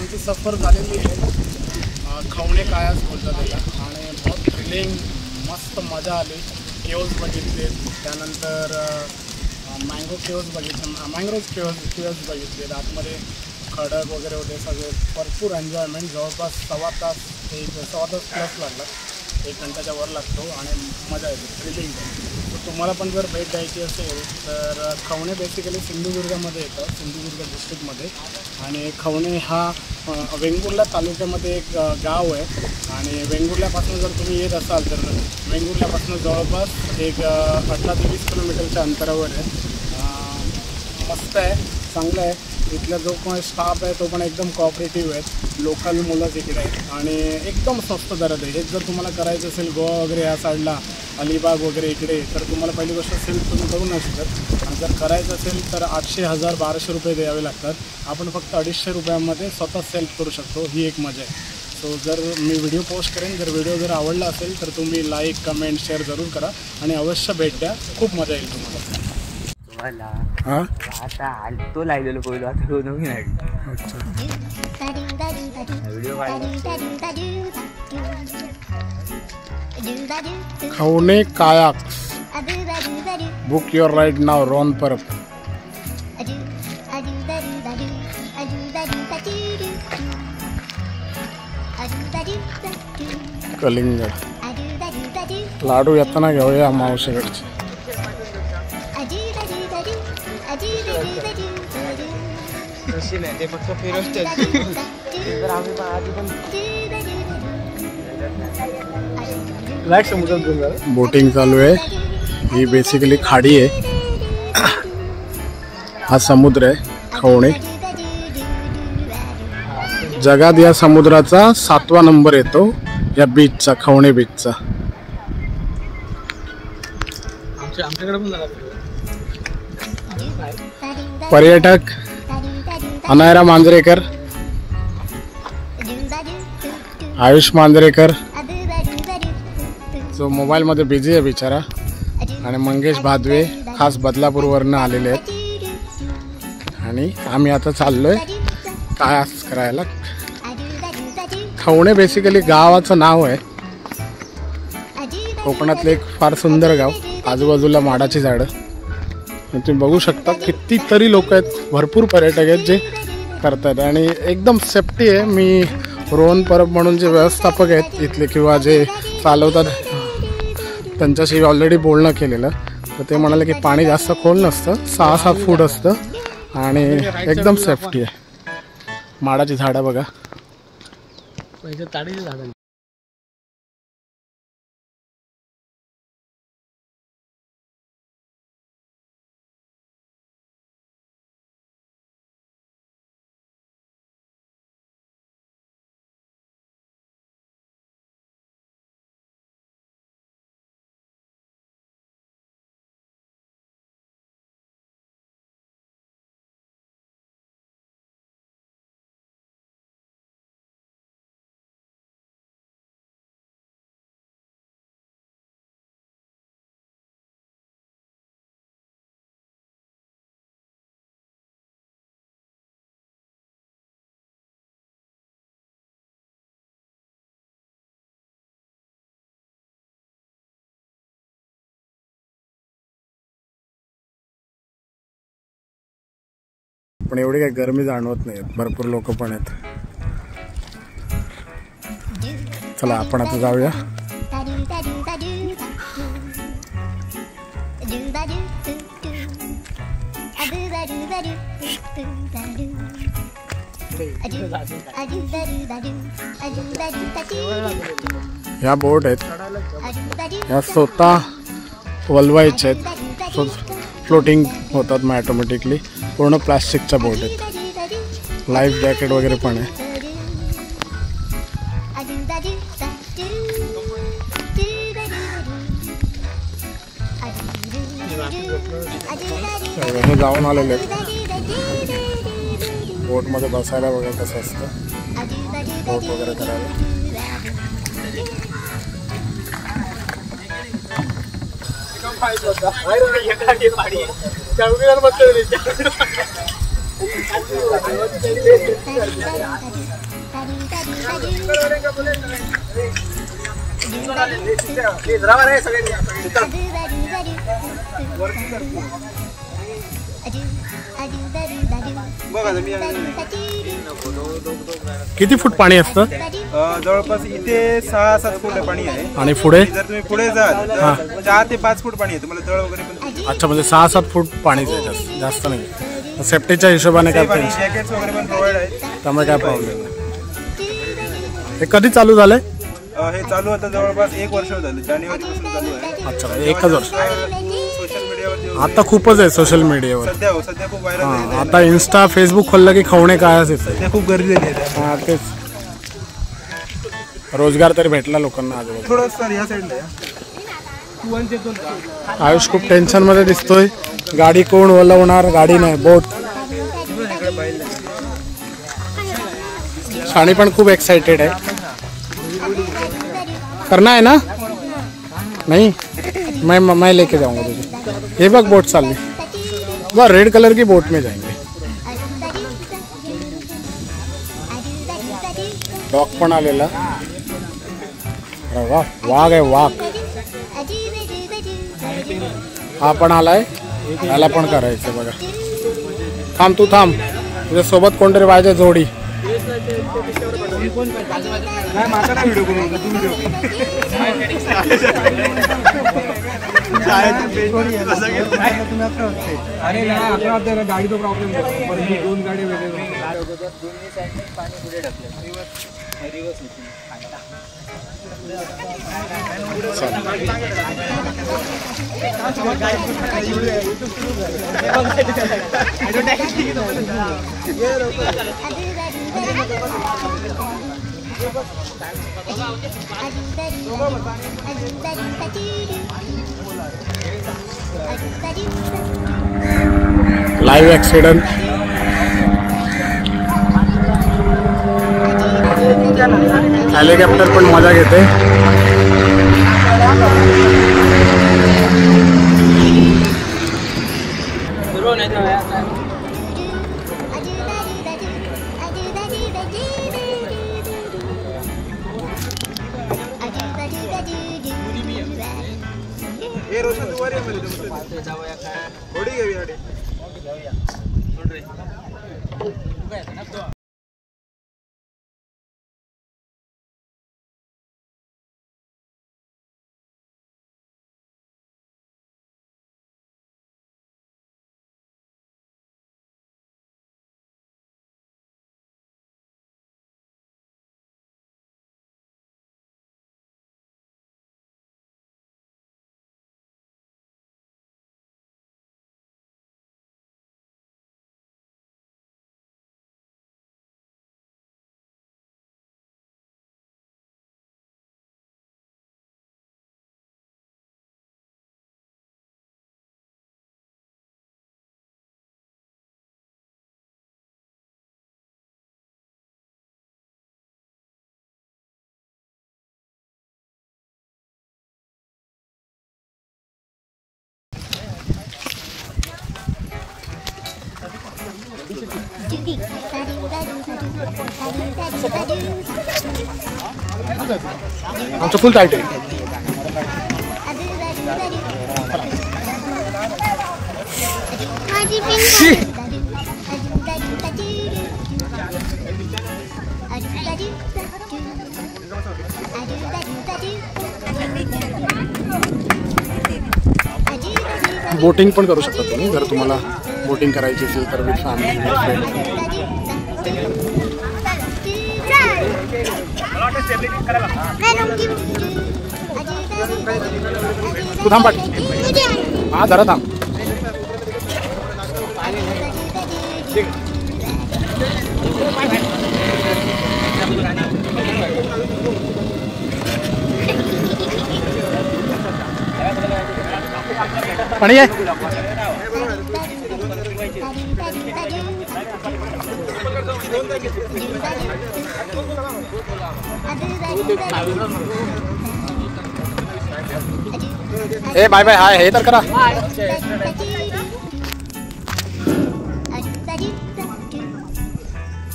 आमची सफर झालेली आहे। खवणे कायास बोलतात त्याला आणि बहुत थ्रिलिंग मस्त मजा आली। केव्ज बघितले, त्यानंतर मँगो केव्ज बघितले, मँग्रोव्ह केव्ज बघितले, आतमध्ये खडक वगैरे होते सगळे, भरपूर एन्जॉयमेंट। जवळपास सव्वा तास प्लस लागला, 1 घंट्याच्या वर लागतो आणि मजा येते, थ्रिलिंग आहे। तर तुम्हाला पण जर भेट द्यायची असेल तर खवणे बेसिकली सिंधुदुर्गामध्ये येतं, सिंधुदुर्ग डिस्ट्रिक्टमध्ये। आणि खवणे हा वेंगुर्ला तालुक्यामध्ये एक गाव आहे आणि वेंगुर्ल्यापासून जर तुम्ही येत असाल तर वेंगुर्ल्यापासून जवळपास एक 18 ते 20 किलोमीटरच्या अंतरावर आहे। मस्त आहे, चांगलं आहे। इथला जो पण स्टाफ आहे तो पण एकदम कोऑपरेटिव्ह आहे, लोकल मुलंच इकडे आहेत आणि एकदम स्वस्त दरात आहे। हेच जर तुम्हाला करायचं असेल गोवा वगैरे या साईडला, अलिबाग वगैरे इकडे, तर तुम्हाला पहिली गोष्ट सेल्फ तुम्ही करू नाही शकत। आणि जर करायचं असेल तर 800, 1000, 1200 रुपये द्यावे लागतात। आपण फक्त 250 रुपयामध्ये स्वतः सेल्फ करू शकतो, ही एक मजा आहे। सो जर मी व्हिडिओ पोस्ट करेन, जर व्हिडिओ जर आवडला असेल तर तुम्ही लाईक, कमेंट, शेअर जरूर करा आणि अवश्य भेट द्या, खूप मजा येईल तुम्हाला। हां आता तो लायलेलो पहिलो, आता तो नवीन आहे। अच्छा, व्हिडिओ खवणे कायाक्स, बुक युअर राईड नाव, रॉन परब। कलिंगड लाडू येताना घेऊया मावशीकडचे। ते फक्त फिरवतात, तर आम्ही पण आधी पण बोटिंग चालू आहे। ही बेसिकली खाडी आहे, हा समुद्र आहे खवणे। जगात या समुद्राचा 7वा नंबर येतो या बीचचा, खवणे बीचचा। पर्यटक अनायरा मांजरेकर, आयुष मांजरेकर जो मोबाईलमध्ये बिझी आहे बिचारा, आणि मंगेश भादवे खास बदलापूरवरनं आलेले आहेत। आणि आम्ही आता चाललोय कायास करायला। खवणे बेसिकली गावाचं नाव आहे, कोकणातलं एक फार सुंदर गाव, आजूबाजूला माडाची झाडं। तुम्ही बघू शकता कितीतरी लोक आहेत, भरपूर पर्यटक आहेत जे करतात आणि एकदम सेफ्टी आहे। मी रोहन परब म्हणून जे व्यवस्थापक आहेत इथले किंवा जे चालवतात त्यांच्याशी ऑलरेडी बोलणं केलेलं, तर ते म्हणाले की पाणी जास्त खोल नसतं, 6-7 फूट असतं आणि एकदम सेफ्टी आहे। माडाची झाडं बघा, ताडीची झाडं। पण एवढी काही गरमी जाणवत नाही, भरपूर लोक पण आहेत। चला आपण आता जाऊया। ह्या बोट आहेत, ह्या स्वतः वलवायच्या आहेत, फ्लोटिंग होतात मग ऑटोमॅटिकली। पूर्ण प्लास्टिकच्या बोट आहेत, लाईफ जॅकेट वगैरे पण आहे। हे जाऊन आलेले आहेत बोटमध्ये बसायला वगैरे कसं असतं, बोट वगैरे करायला। किती फूट पाणी असतं? जवळपास इथे 6-7 फूट पाणी आहे. आणि पुढे जर तुम्ही पुढे जाल तर 4 ते 5 फूट पाणी आहे. तुम्हाला तळ वगैरे पण. अच्छा, म्हणजे 6-7 फूट पाणी जास्त नाही. सेफ्टीच्या हिशोबाने काय जॅकेट्स वगैरे पण प्रोव्हाइड आहेत, त्यामुळे काय प्रॉब्लेम नाही. हे कधी चालू झालंय? हे चालू आता जवळपास 1 वर्ष झालं. जानेवारीपासून चालू आहे. अच्छा, 1च वर्ष. सोशल मीडियावर आता खूपच आहे सोशल मीडियावर. सध्या खूप व्हायरल आहे. आता इन्स्टा फेसबुक खोललं की खवणे कायच येतं. सध्या खूप गर्दी झाली आहे. हा, तेच. रोजगार तरी भेटला लोकांना आजूबाजू. थोडं सर या साईडला या. आयुष खूप टेन्शन मध्ये दिसतोय. गाडी कोण वळवणार? गाडी नाही, बोट. शाणी पण खूप एक्साइटेड आहे. करना है ना? नहीं, मैं लेके जाऊंगा तुझे. ये बग बोट चालली. वह रेड कलर की बोट में जाएंगे. डॉग पण आलेला. अरे वाह, वाघ आहे वाघ. हा पण आलाय. याला पण करायचं बघा. थांब, तू थांब. तुझ्या सोबत कोणतरी पाहिजे जोडी. अरे गाडी तो प्रॉब्लेम 2 गाडी वेगळे. Live accident. हेलिकॉप्टर पण मजा घेते. आमचं फुल टाईट आहे. बोटिंग पण करू शकता तुम्ही जर तुम्हाला बोटिंग करायची असेल तर विथ फॅमिली विथ फ्रेंड. तू थांब पाठी. हा जरा थांब. पाणी आहे. ए बाय बाय. हाय हे तर करा.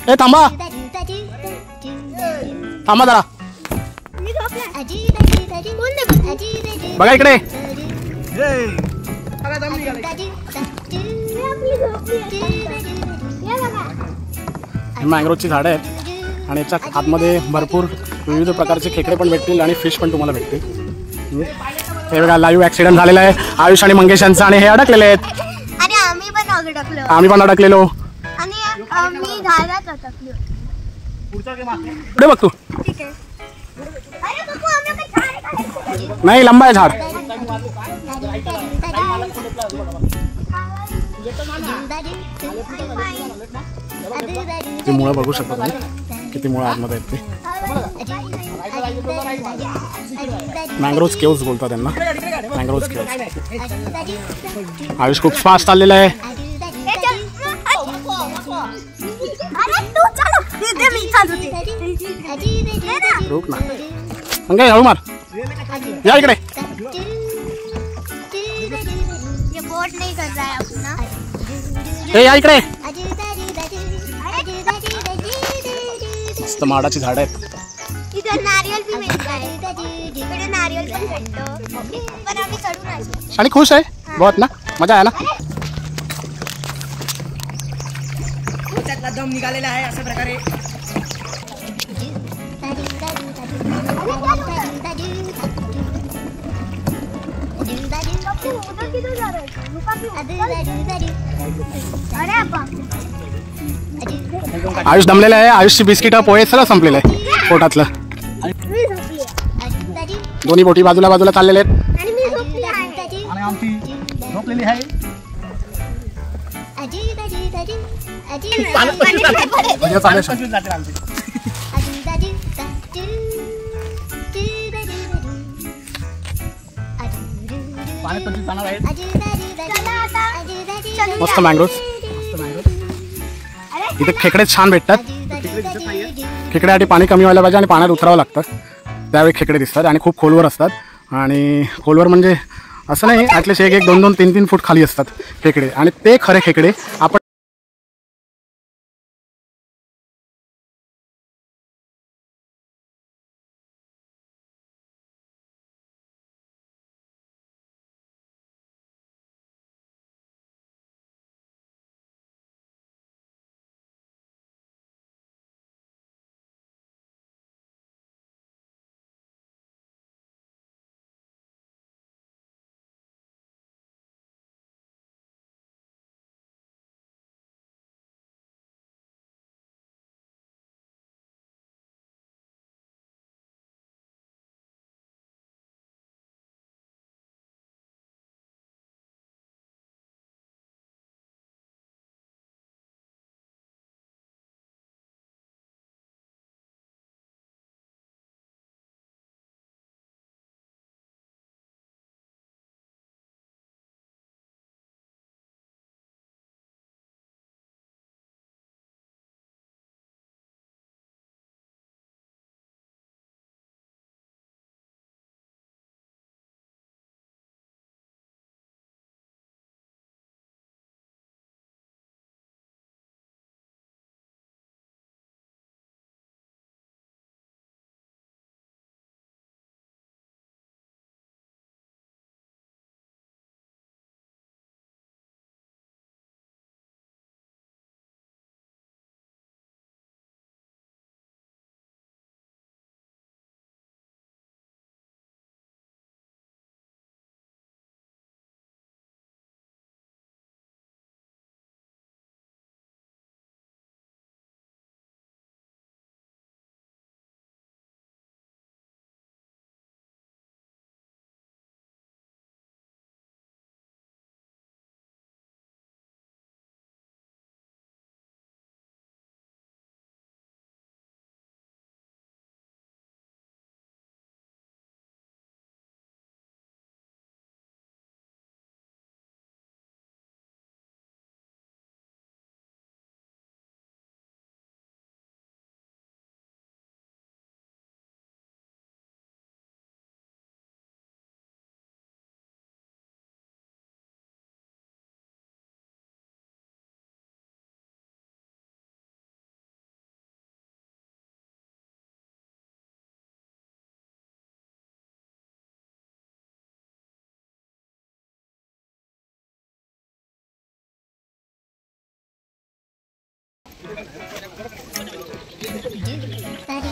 ए थांबा थांबा जरा बघा इकडे मँग्रोवची झाडं आहेत आणि याच्या आतमध्ये भरपूर विविध प्रकारचे खेकडे पण भेटतील आणि फिश पण तुम्हाला भेटतील. हे बघा लाईव्ह ऍक्सिडेंट झालेला आहे आयुष आणि मंगेश यांचा आणि हे अडकलेले आहेत आणि आम्ही पण अडकलेलो. आणि आम्ही घालात अटकलो. पुढे बघ तू ठीक आहे. अरे बापू आम्ही काय झाड नाही लंबा आहे झाड. ती मुळं बघू शकता तुम्ही किती मुळं आतमध्ये आहेत ते. मँग्रोव्ह केव्स बोलतात त्यांना मँग्रोव्ह केव्स. आयुष खूप फास्ट चाललेला आहे. रोक ना मंगे हळू मार या इकडे. बोट नहीं कर रहा है अपना. ए या इकडे. मस्त माडाची झाड आहेत. इधर नारियल भी मिलता है. इकडे नारियल पण भेटतो पण आम्ही चढू नाही शकतो. आणि खुश आहे बहुत ना मजा आहे ना. त्यातला दम निघालेला आहे अशा प्रकारे. आयुष दमलेला आहे. आयुषची बिस्किट पोहे सगळं संपलेलं आहे पोटातलं. दोन्ही बोटी बाजूला बाजूला चाललेले आहेत. आणि आमची झोपलेली आहे. मस्त मँग्रोव्ह. इथे खेकडे छान भेटतात. खेकड्यासाठी पाणी कमी व्हायला पाहिजे आणि पाण्यात उतरावं लागतं त्यावेळी खेकडे दिसतात आणि खूप खोलवर असतात. आणि खोलवर म्हणजे असं नाही ॲटलिस्ट 1-1, 2-2, 3-3 फूट खाली असतात खेकडे आणि ते खरे खेकडे आपण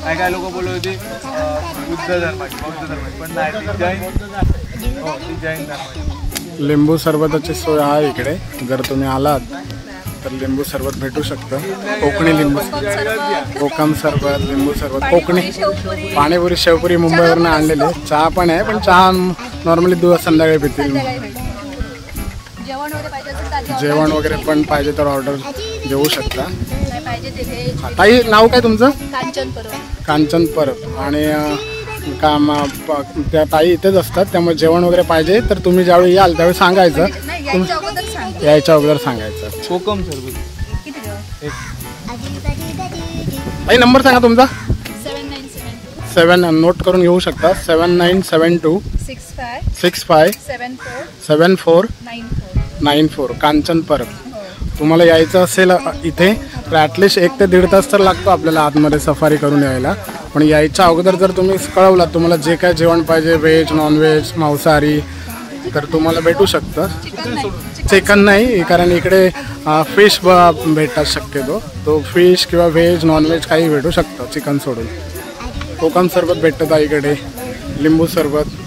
काय काय लोक बोलत होते बुद्ध धर्माची बौद्ध धर्माची, पण नाही ती जैन, हो ती जैन धर्माची. लिंबू सरबताची सोय आहे इकडे. जर तुम्ही आलात तर लिंबू सरबत भेटू शकतं. कोकणी लिंबू, कोकम सरबत, लिंबू सरबत, कोकणी पाणीपुरी, शेवपुरी मुंबईवरून आणलेले. चहा पण आहे, पण चहा नॉर्मली संध्याकाळी पितील. जेवण वगैरे पण पाहिजे तर ऑर्डर देऊ शकता. ताई नाव काय तुमचं? कांचन परब. आणि त्या ताई इथेच असतात, त्यामुळे जेवण वगैरे पाहिजे तर तुम्ही ज्यावेळी याल त्यावेळी सांगायचं. यायच्या अगोदर सांगायचं. कोकम सरबत. ताई नंबर सांगा तुमचा. 7 नोट करून घेऊ शकता. 7972 65 74 94. कांचन परब. तुम्हाला यायचं असेल इथे तर ॲटलिस्ट 1 ते 1.5 तास तर लागतो आपल्याला आतमध्ये सफारी करून यायला. पण यायच्या अगोदर जर तुम्ही कळवलात तुम्हाला जे काय जेवण पाहिजे, व्हेज नॉनव्हेज मांसाहारी, तर तुम्हाला भेटू शकतं. चिकन नाही, कारण इकडे फिश भेटतात शक्यतो. तो फिश किंवा व्हेज नॉनव्हेज काही भेटू शकतं चिकन सोडून. कोकम सरबत भेटतं इकडे, लिंबू सरबत.